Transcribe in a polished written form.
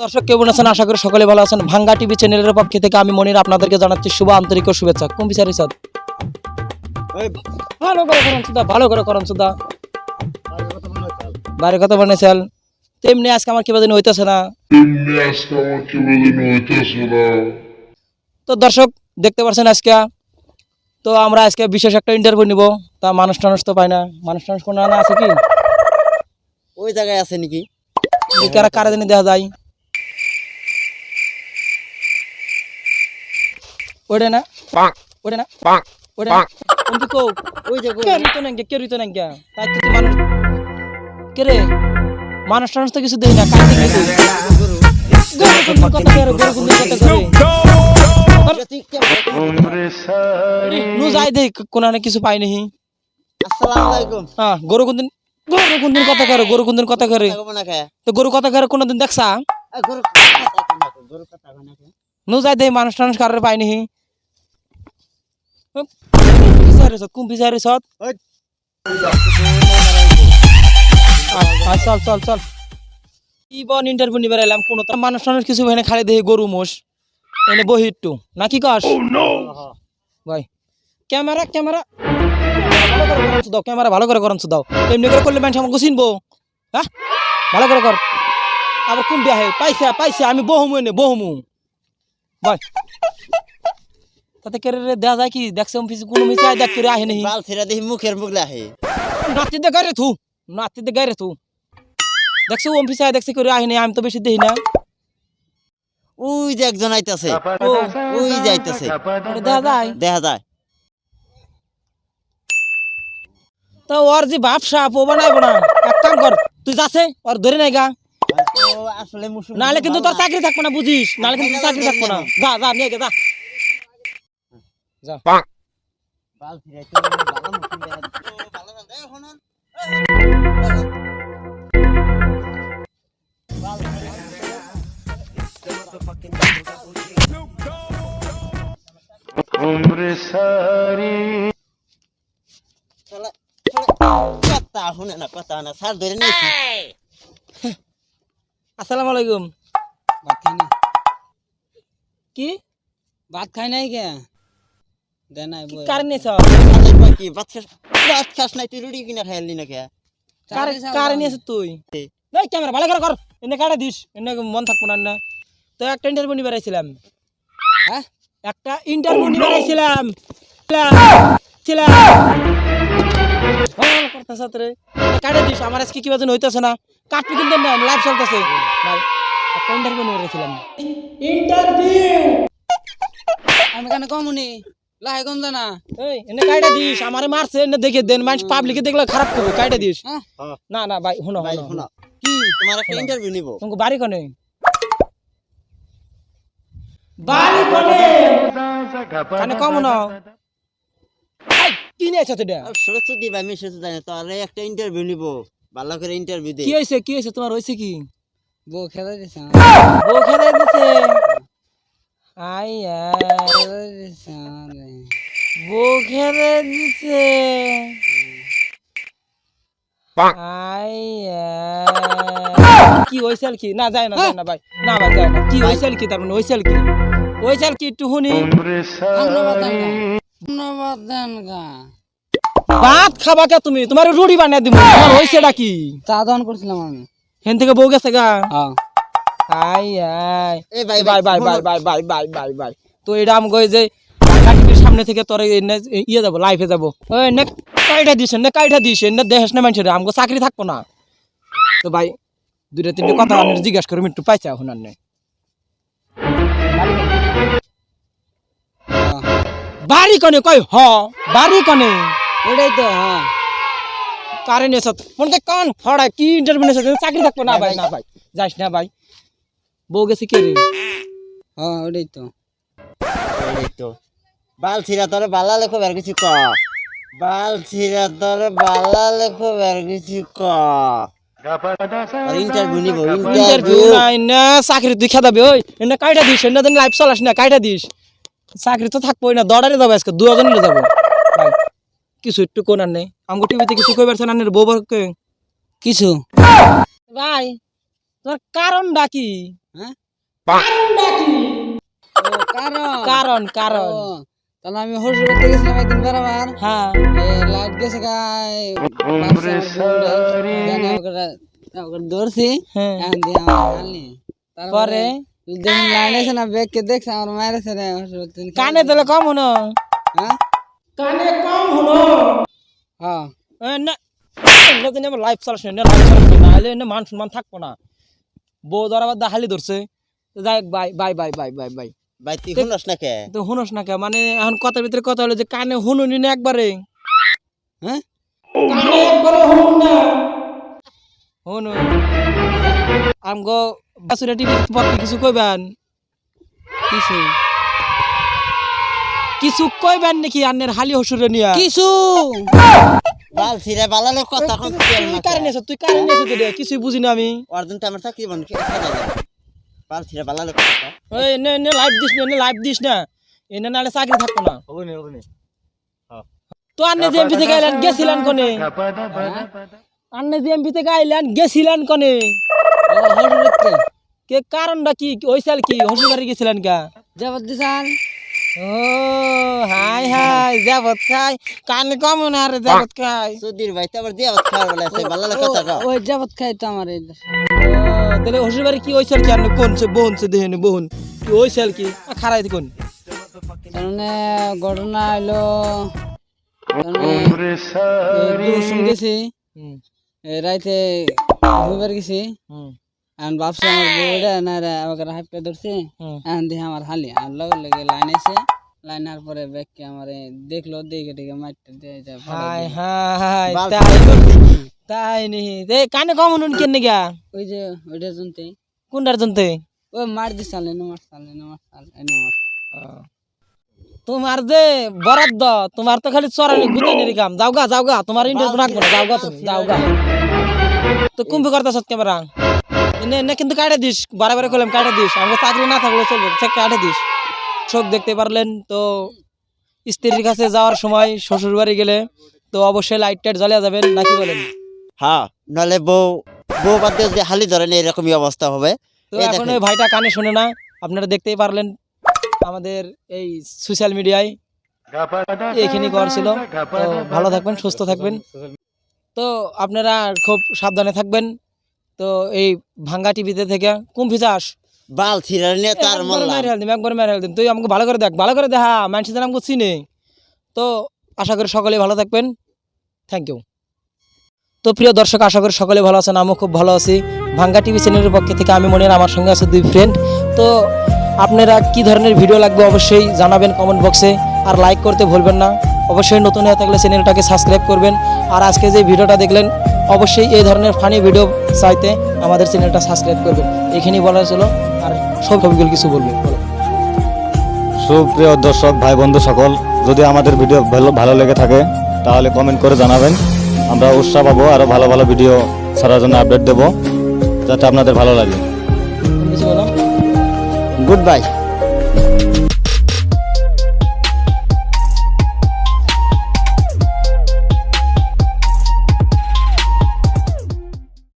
দর্শক কেমন আছেন? আশা করি সকলে ভালো আছেন। ভাঙ্গা টিভি চ্যানেলের পক্ষ থেকে আমি মনির আপনাদেরকে জানাচ্ছি শুভ আন্তরিক শুভেচ্ছা। কোন বিচারি স্যার ভালো করে করেন সুদা, ভালো করে করেন সুদা, বাইরে কথা বলেছেন তেমনি আজকে আমার কিবা দিন হইতেছে না। তো দর্শক দেখতে পাচ্ছেন আজকে তো আমরা আজকে বিশেষ একটা ইন্টারভিউ নিব। তা মানুষ টানুষ তো পাই না, মানুষ টানুষ কোনো না আছে কি ওই জায়গায় আছে নাকি? কারা কারা দিনে দেখা যায় ওটা না ওটা না ওটা না কিন্তু কো ওই যে কে রিতো না কে রিতো না তাই তো মানুষ কে রে মানুষ টানুষ তো কিছু দেই না কাটতে কিছু গরু কোন কথা করে গরু কোন কথা করে নু যাই দেখ কোন না কিছু পাই নাই। আসসালামু আলাইকুম। হ্যাঁ গরু কোন দিন কথা করে গরু কোন দিন কথা করে তো গরু কথা করে কোনদিন দেখছা গরু কথা কয় না কে? নু যাই দেই মানুষ টানুষ কারোর পাই নাই। কুম বিচারে সৎ ওই চল চল চল কি বন ইন্টারভিউ নিবার এলাম কোন মানুষ টানুষ কিছু হয় না, খালি দেখি গরু মোষ এনে বহি একটু নাকি কস ভাই ক্যামেরা ক্যামেরা দাও, ক্যামেরা ভালো করে করেন দাও, এমনি করে করলে মানুষ আমাকে চিনবো। হ্যাঁ ভালো করে কর। আবার কোন বিয়া হে পাইছা পাইছা আমি বহুমু এনে বহুমু ভাই তাতে কেরে দেখা যায় কি দেখছে কোনো মিশাই দেখ করে আহে নেই বাল ছেড়া দেখি মুখের মুগলা হে। নাতি দে গারে থু নাতি দে গারে থু দেখছে অফিসে দেখছে করে আহে নেই আমি তো বেশি দেখি না। ওই যে একজন আইতাছে, ও ওই যে আইতাছে, ওটা দেখা যায় দেখা যায়। তো ওর যে ব্যবসা ও বানাইবো না, এক কাম কর তুই যাচ্ছে ওর ধরে নাই গা, ও আসলে মুসুম নাহলে কিন্তু তোর চাকরি থাকবো না বুঝিস, নাহলে কিন্তু তোর চাকরি থাকবো না। যা যা নিয়ে গে যা যা বাল ছেড়া তো ভালো মুসুম দেখা ভালো না দেখ হন কথা শুনে না, কথা না স্যার ধরে নিয়েছি। আসসালামু আলাইকুম। ভাত খাই নাই কি ভাত খাই নাই কে দে নাই বই কার নিয়েছ কি ভাত খাস নাই তুই রুটি কিনা খাইলি না কে? কার নিয়েছ তুই? এই ক্যামেরা ভালো করে কর, এনে কাটা দিস, এনে মন থাকবো না না। তো একটা ইন্টারভিউ নিবার আইছিলাম। হ্যাঁ একটা ইন্টারভিউ নিবার আইছিলাম কাটে দিস আমার আজকে কি বাজন হইতেছে না, কাটবি কিন্তু না লাইভ চলতেছে ভাই। একটা ইন্টারভিউ নিবার আইছিলাম। ইন্টারভিউ আমি কেন কমুনি লাহে কম জানা এই এনে কাইটা দিস, আমারে মারছে এনে দেখে দেন মানুষ পাবলিকে দেখলে খারাপ করবে, কাইটা দিস। হ্যাঁ না না ভাই শুনো ভাই শুনো শোনো, কি তোমার একটা ইন্টারভিউ নিব? তোমাকে বাড়ি কোনে? বাড়ি কোনে? কানে কম না কি নিয়েছ তুই? সরস্বতী ভাই মিশে তো জানে তো, আরে একটা ইন্টারভিউ নিব, ভালো করে ইন্টারভিউ দে। কি হয়েছে তোমার হয়েছে কি? বউ খেলা দিছে বউ খেলে দিছে আই খেলা দিছে বউ খেলে দিছে আই কি হয়েছিল কি? না যায় না যায় না ভাই, না ভাই যায় না। কি হয়েছিল কি? তার মানে হয়েছিল কি একটু শুনি। ধন্যবাদ দেন গা ভাত খাবা কে তুমি? তোমার রুটি বানিয়ে দিব। তোমার হয়েছেটা কি? চা দান করছিলাম আমি হেন থেকে বউ গেছে গা। হ্যাঁ আই আই এই ভাই bye bye bye bye bye bye bye bye তো এটা আমি কই যে টিভির সামনে থেকে তোর ইয়ে যাবো লাইফে যাবো। ওই নে কাইটা দিস না কাইটা দিস না দেখাস না মানুষের আমগো চাকরি থাকবো না। তো ভাই দুইটা তিনটে কথা আমি জিজ্ঞাসা করি একটু পাইছা এখন আর নেই বাড়ি কনে কই হ বাড়ি কনে ওটাই তো হ্যাঁ কারেন্ট এসে মনে কোন হড়া কি ইন্টারভিউ এসে চাকরি থাকবো না ভাই, না ভাই যাইস না ভাই। বউ গেছে কে রে? হ্যাঁ ওটাই তো এই তো বাল ছিড়া তোরে বালা লেখো বের কিছু ক, বাল ছিড়া তোরে বালা লেখো বের কিছু ক। ইন্টারভিউ নিব, ইন্টারভিউ নাই না চাকরি তুই খেদাবি। ওই এনে কাইটা দিস, এনে দিন লাইভ চলাস না কাইটা দিস, চাকরি তো থাকবোই না। দড়ারে যাবো আজকে দুজনে যাবো ভাই। কিছু একটু কোনার নেই আমগো টিভিতে কিছু কইবার না বউ কে কিছু ভাই। তোর কারণটা কি? হ্যাঁ কারণটা কি? ও, কারণ কারণ কারণ ও, তাহলে আমি হসুর করতে গেছিলাম একদিন বেড়াবার হ্যাঁ লাইট গেছে গায়ে ধরছি হ্যাঁ এখন দিয়ে আমার আনলি পরে দেখুন লাইন আছে না ব্যাগকে দেখছে আমার মায়ের আছে রে হসুর করতে কানে দিলে কম হনো, হ্যাঁ কানে কম হনো। হ্যাঁ না লাইফ চালাস না, লাইফ চালাস না, হলে মান সম্মান থাকবো না। বউ ধরাবার দা হালি ধরছে, যাই bye bye bye bye bye bye. ভাই তুই শুনস না কে? তো শুনোস না কে? মানে এখন কথার ভিতরে কথা হলো যে কানে শুনুনি না একবারে, হ্যাঁ কানে একবারে শুনুন না, শুনুন আমগো বাসুরা টিভির পক্ষে কিছু কইবেন? কিছু কিছু কইবেন নাকি আন্নের হালি হসুরে নিয়া? কিছু বাল ছিড়া বালালে কথা কোন তুই কারে নিয়েছ, তুই কারে নিয়েছ? কিছুই বুঝি না আমি। অর্জুন তো আমার চাকরি বন্ধ করে খাওয়া যায়। বাল ছিড়া বালালে কথা ওই এনে এনে লাইভ দিস না, এনে লাইভ দিস না, এনে নালে চাকরি থাকবো না। তো আন্নে যে এমপি থেকে আইলেন গেছিলেন কোনে? আন্নে যে এমপি থেকে আইলেন গেছিলেন কোনে? হসুর করতে কে কারণটা কি ওইসাল কি হসুর বাড়ি গেছিলেন কা? যাবার দিশান ও হাই হাই যাবত খাই, কানে কম না রে যাবত খাই। সুধীর ভাই তো আবার দিয়া খাওয়া বলে আছে বালালে কথা কও। ওই যাবত খাই তো আমার এই ও তাহলে হসুর বাড়ি কি ওইসাল কি আন্নে কোন সে বোনছে দেহেন বোন কি ওইসাল কি খারাই কোন? মানে ঘটনা হইলো শুন গেছি হুম রাইতে দুইবার গেছি হুম এখন ভাবছি আমার বউটা না রে আমাকে হাইপে ধরছে হুম এখন দেখি আমার হালি আর লগে লগে লাইন এসে লাইন আর পরে ব্যাগকে আমার দেখলো দেখে টেকে মারতে দিয়ে যায় হাই হাই বাল তাই ছিড়া করতে কি? তাই নি রে কানে কম নুন কেন গা? ওই যে ওইটা শুনতে কোনটার জন্তে? ওই মার দিস চালে মার চালে মার চালে মার তোমার যে বরাদ্দ, তোমার তো খালি চড়ানি গুতানি কাম। যাও গা তোমার ইন্টারভিউ রাখবো না, যাও গা তুমি যাও গা। তো কুম্ভি করতেছ ক্যামেরা এনে এনে কিন্তু কাটে দিস, বারে বারে করলাম কাটে দিস, আমাকে চাকরি না থাকলে চলবে, কাটে দিস। চোখ দেখতে পারলেন তো স্ত্রীর কাছে যাওয়ার সময় শ্বশুর বাড়ি গেলে তো অবশ্যই লাইট টাইট জ্বালিয়ে যাবেন, নাকি বলেন? হ্যাঁ নাহলে বউ বউ বাদ দিয়ে যদি হালি ধরে নেই এরকমই অবস্থা হবে। তো এই এখন দেখেন। ওই ভাইটা কানে শোনে না, আপনারা দেখতেই পারলেন আমাদের এই সোশ্যাল মিডিয়ায় এখানে করছিল। তো ভালো থাকবেন, সুস্থ থাকবেন, তো আপনারা খুব সাবধানে থাকবেন। তো এই ভাঙ্গা টিভিতে থেকে কুম্ভি চাষ বাল ছিড়া নিয়ে তার মল্লা একবার মেরে দিন, তুই আমাকে ভালো করে দেখ, ভালো করে দেখা মানুষ যেন আমাকে চিনে। তো আশা করি সকলেই ভালো থাকবেন, থ্যাংক ইউ। তো প্রিয় দর্শক, আশা করি সকলে ভালো আছেন, আমিও খুব ভালো আছি। ভাঙ্গা টিভি চ্যানেলের পক্ষ থেকে আমি মনির, আমার সঙ্গে আছে দুই ফ্রেন্ড। তো আপনারা কি ধরনের ভিডিও লাগবে অবশ্যই জানাবেন কমেন্ট বক্সে, আর লাইক করতে ভুলবেন না। অবশ্যই নতুন হয়ে থাকলে চ্যানেলটাকে সাবস্ক্রাইব করবেন। আর আজকে যে ভিডিওটা দেখলেন অবশ্যই এই ধরনের ফানি ভিডিও চাইতে আমাদের চ্যানেলটা সাবস্ক্রাইব করবেন। এখানেই বলা ছিল, আর সব টপিকগুলো কিছু বলবেন বলো। সুপ্রিয় দর্শক ভাই বন্ধু সকল, যদি আমাদের ভিডিও ভালো লেগে থাকে তাহলে কমেন্ট করে জানাবেন, আমরা উৎসাহ পাবো আরও ভালো ভালো ভিডিও ছাড়ার জন্য আপডেট দেবো, যাতে আপনাদের ভালো লাগে। কিছু বলো। Good bye.